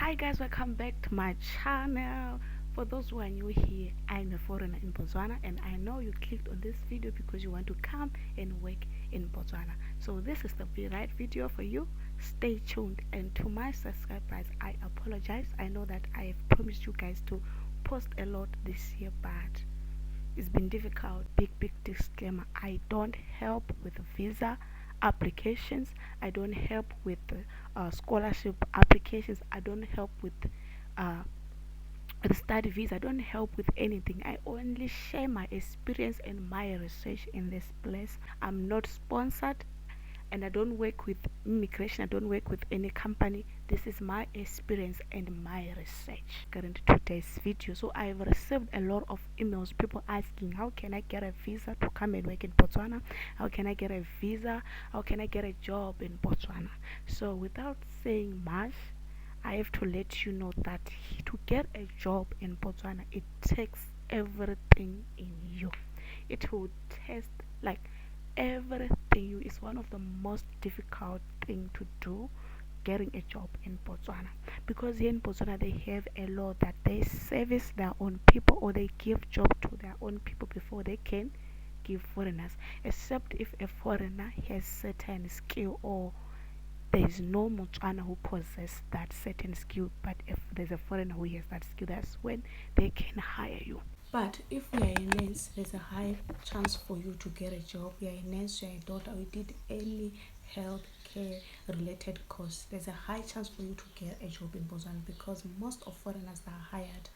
Hi guys, welcome back to my channel. For those who are new here, I'm a foreigner in Botswana and I know you clicked on this video because you want to come and work in Botswana. So this is the right video for you. Stay tuned, and to my subscribers I apologize. I know that I have promised you guys to post a lot this year, but it's been difficult. Big disclaimer, I don't help with visa applications, I don't help with scholarship applications, I don't help uh, with study visa, I don't help with anything. I only share my experience and my research in this place. I'm not sponsored and I don't work with immigration, I don't work with any company. This is my experience and my research. Get into today's video. So I've received a lot of emails, people asking how can I get a visa to come and work in Botswana, how can I get a visa, how can I get a job in Botswana. So without saying much, I have to let you know that to get a job in Botswana, it takes everything in you. It will test like everything you. Is one of the most difficult thing to do, getting a job in Botswana, because here in Botswana they have a law that they service their own people or they give job to their own people before they can give foreigners, except if a foreigner has certain skill or there is no Botswana who possesses that certain skill. But if there's a foreigner who has that skill, that's when they can hire you. But if you are a nurse, there's a high chance for you to get a job. You are a nurse, you are a doctor, or you did any health care related course, there's a high chance for you to get a job in Botswana, because most of foreigners are hired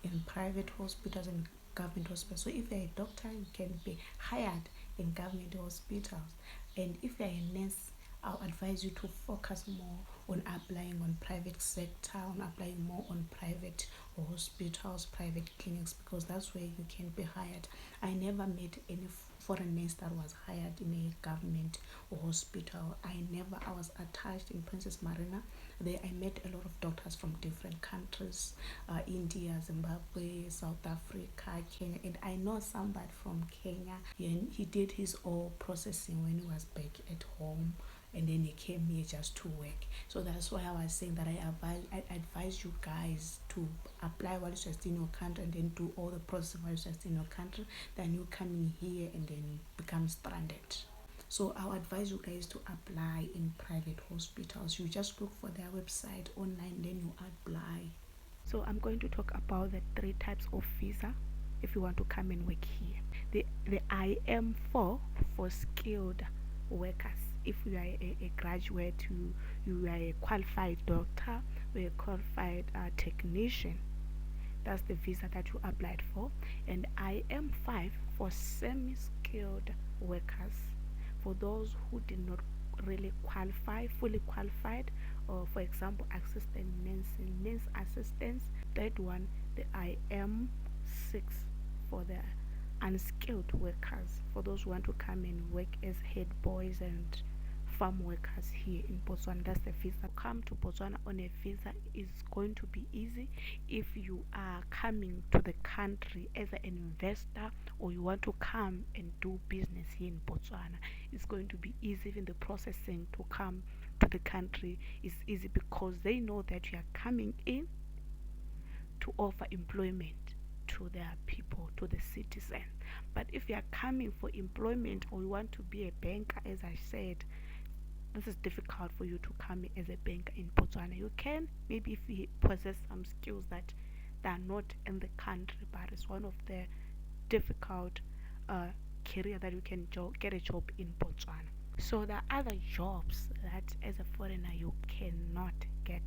in private hospitals and government hospitals. So if you're a doctor, you can be hired in government hospitals, and if you're a nurse, I'll advise you to focus more on applying on private sector, on applying more on private hospitals, private clinics, because that's where you can be hired. I never met any foreign nurse that was hired in a government hospital. I was attached in Princess Marina. There I met a lot of doctors from different countries, India, Zimbabwe, South Africa, Kenya, and I know somebody from Kenya. He did his all processing when he was back at home, and then he came here just to work. So that's why I was saying that I advise you guys to apply while you're still in your country, and then do all the process while you're still in your country. Then you come in here and then become stranded. So I'll advise you guys to apply in private hospitals. You just look for their website online, then you apply. So I'm going to talk about the three types of visa if you want to come and work here. The IM4 for skilled workers. If you are a graduate, you are a qualified doctor or a qualified technician, that's the visa that you applied for. And IM5 for semi-skilled workers, for those who did not really qualify, fully qualified, or for example assistant nurse assistants. Third one, the IM6 for the unskilled workers, for those who want to come and work as head boys and farm workers here in Botswana. That's the visa. Come to Botswana on a visa is going to be easy if you are coming to the country as an investor, or you want to come and do business here in Botswana. It's going to be easy. Even the processing to come to the country is easy, because they know that you are coming in to offer employment to their people, to the citizen. But if you are coming for employment, or you want to be a banker, as I said, this is difficult for you to come in as a banker in Botswana. You can, maybe if you possess some skills that are not in the country, but it's one of the difficult career that you can get a job in Botswana. So there are other jobs that as a foreigner you cannot get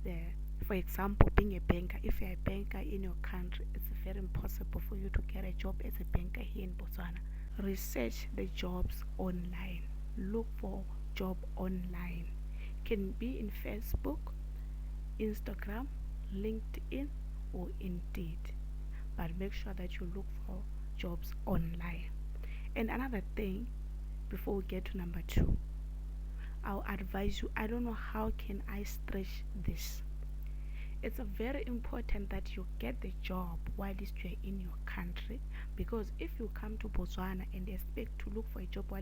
there. For example, being a banker. If you're a banker in your country, it's very impossible for you to get a job as a banker here in Botswana. Research the jobs online. Look for job online. It can be in Facebook, Instagram, LinkedIn, or Indeed. But make sure that you look for jobs online. And another thing, before we get to number 2, I'll advise you, I don't know how can I stretch this. It's very important that you get the job while you're in your country, because if you come to Botswana and expect to look for a job while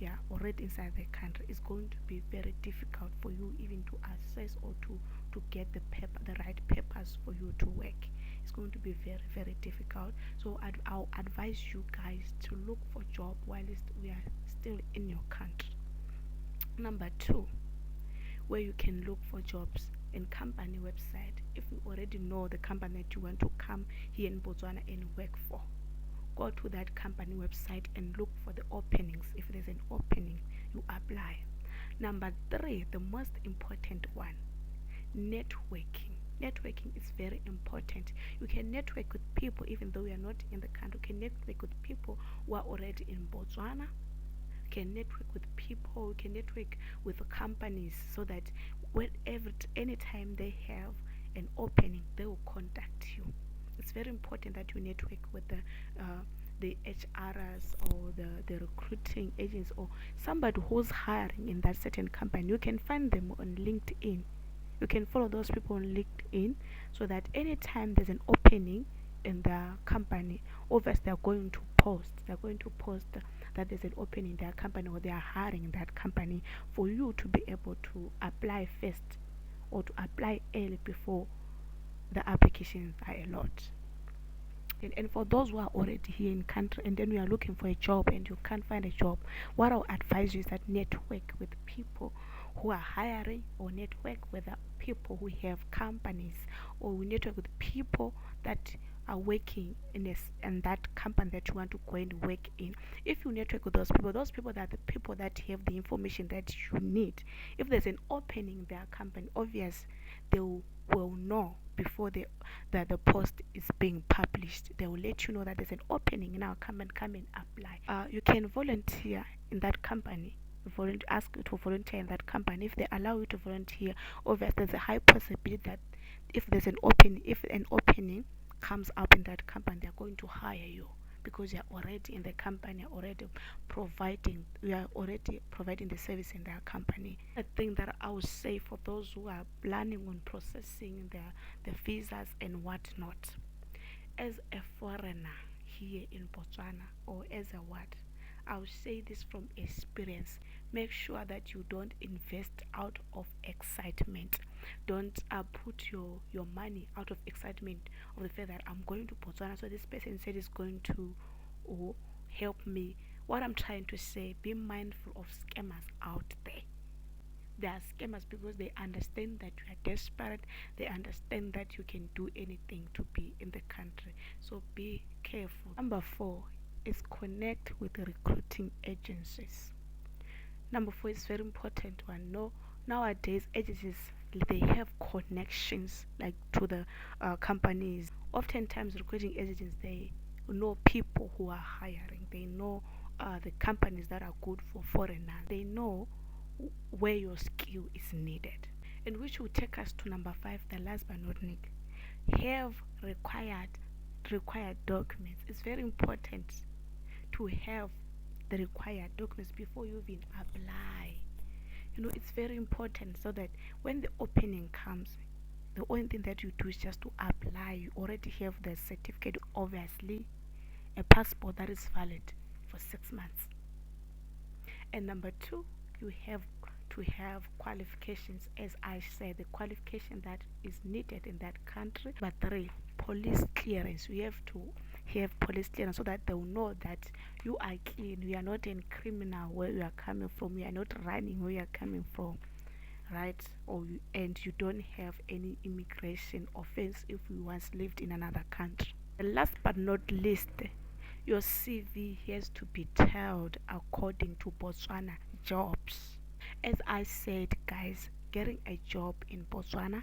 you are already inside the country, it's going to be very difficult for you even to access or to to get the right papers for you to work. It's going to be very, very difficult. So I'll advise you guys to look for job while we are still in your country. Number two, where you can look for jobs in company website. If you already know the company that you want to come here in Botswana and work for, go to that company website and look for the openings. If there's an opening, you apply. Number three, the most important one, networking. Networking is very important. You can network with people even though you are not in the country. You can network with people who are already in Botswana. You can network with people. You can network with companies so that whenever, anytime they have an opening, they will contact you. It's very important that you network with the HRs or the recruiting agents or somebody who's hiring in that certain company. You can find them on LinkedIn. You can follow those people on LinkedIn so that anytime there's an opening in the company, obviously they're going to post. They're going to post that there's an opening in their company or they are hiring in that company for you to be able to apply first or to apply early before the applications are a lot. And for those who are already here in country and then we are looking for a job and you can't find a job, what I'll advise you is that network with people who are hiring, or network with people who have companies, or network with people that are working in that company that you want to go and work in. If you network with those people are the people that have the information that you need. If there's an opening in their company, obvious they will know before the post is being published. They will let you know that there's an opening in our company. Come and apply. You can volunteer in that company. Ask to volunteer in that company. If they allow you to volunteer, obviously there's a high possibility that if an opening comes up in that company, they're going to hire you because you're already in the company, you are already providing the service in their company. I think that I would say for those who are planning on processing the visas and whatnot, as a foreigner here in Botswana, or as a what, I'll say this from experience. Make sure that you don't invest out of excitement. Don't put your money out of excitement of the fact that I'm going to Botswana, so this person said is going to help me. What I'm trying to say, be mindful of scammers out there. They are scammers because they understand that you are desperate. They understand that you can do anything to be in the country. So be careful. Number four is connect with the recruiting agencies. Number four is very important one. No, nowadays agencies, they have connections like to the companies. Oftentimes recruiting agencies, they know people who are hiring. They know the companies that are good for foreigners. They know where your skill is needed. And which will take us to number five, the last but not least. Have required documents. It's very important to have the required documents before you even apply. It's very important so that when the opening comes, the only thing that you do is just to apply. You already have the certificate, obviously, a passport that is valid for 6 months. And number two, you have to have qualifications, as I said, the qualification that is needed in that country. But three, police clearance. You have to have police clearance so that they will know that you are clean. You are not a criminal where you are coming from. You are not running where you are coming from, right? And you don't have any immigration offense if you once lived in another country. And last but not least, your CV has to be tailored according to Botswana jobs. As I said, guys, getting a job in Botswana,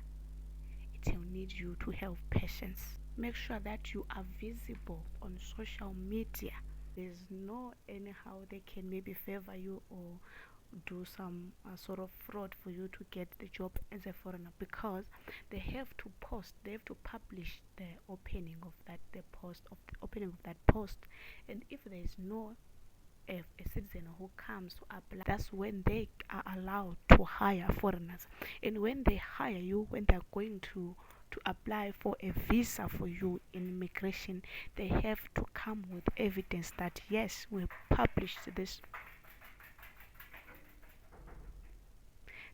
it will need you to have patience. Make sure that you are visible on social media. There's no anyhow they can maybe favor you or do some sort of fraud for you to get the job as a foreigner, because they have to publish the opening of the opening of that post. And if there is no a citizen who comes to apply, that's when they are allowed to hire foreigners. And when they hire you, when they're going to apply for a visa for you in immigration, they have to come with evidence that yes, we published this.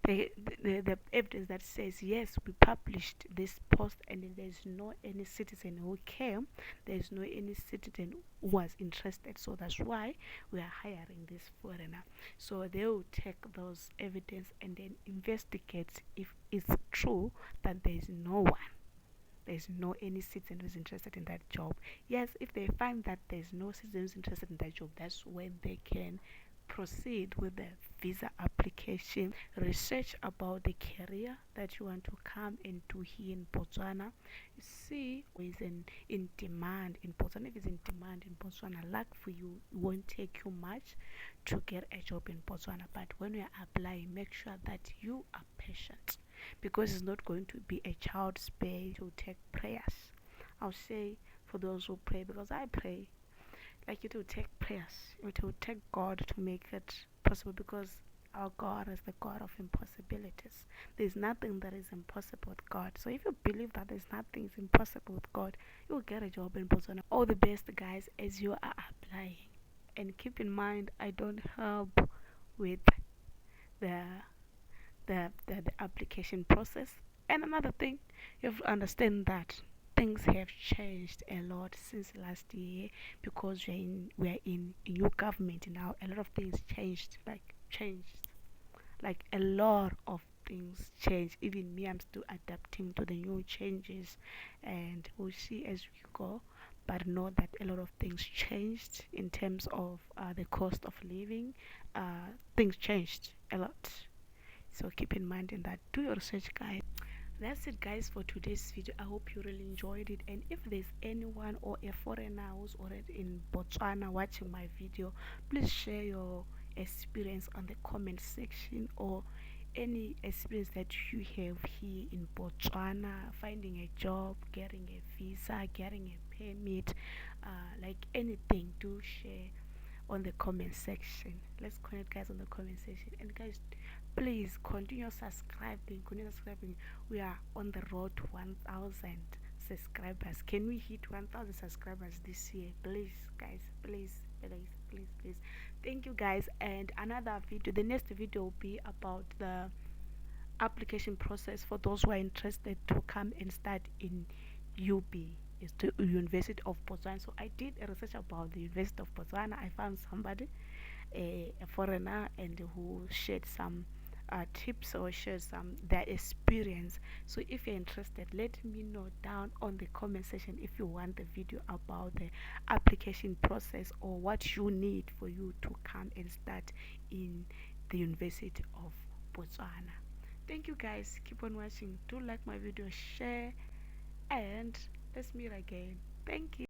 the evidence that says yes, we published this post and there's no any citizen who came, there's no any citizen who was interested, so that's why we are hiring this foreigner. So they will take those evidence and then investigate if it's true that there's no any citizen who's interested in that job. Yes, if they find that there's no citizen who's interested in that job, that's when they can proceed with the visa application, research about the career that you want to come and do here in Botswana. You see who is in demand in Botswana. If it's in demand in Botswana, luck for you, it won't take you much to get a job in Botswana. But when you are applying, make sure that you are patient, because it's not going to be a child's play. To take prayers, I'll say, for those who pray, because I pray, like, it will take prayers, it will take God to make it possible, because our God is the God of impossibilities. There's nothing that is impossible with God. So if you believe that there's nothing is impossible with God, you'll get a job in Botswana. All the best, guys, as you are applying. And keep in mind, I don't help with the the application process. And another thing, you have to understand that things have changed a lot since last year, because we're in a new government now. A lot of things changed, like a lot of things changed. Even me, I'm still adapting to the new changes, and we'll see as we go. But know that a lot of things changed in terms of the cost of living. Things changed a lot, so keep in mind in that. Do your research, guys. That's it, guys, for today's video. I hope you really enjoyed it, and if there's anyone or a foreigner who's already in Botswana watching my video, please share your experience on the comment section, or any experience that you have here in Botswana, finding a job, getting a visa, getting a permit, like anything. Do share on the comment section. Let's connect, guys, on the comment section. And guys, please continue subscribing. We are on the road to 1000 subscribers. Can we hit 1000 subscribers this year, please, guys? Please. Thank you, guys. And another video, the next video will be about the application process for those who are interested to come and start in UB, is the University of Botswana. So I did a research about the University of Botswana. I found somebody, a foreigner, and who shared some tips, or shared some their experience. So if you're interested, let me know down on the comment section if you want the video about the application process, or what you need for you to come and start in the University of Botswana. Thank you, guys. Keep on watching. Do like my video, share, and let's meet again. Thank you.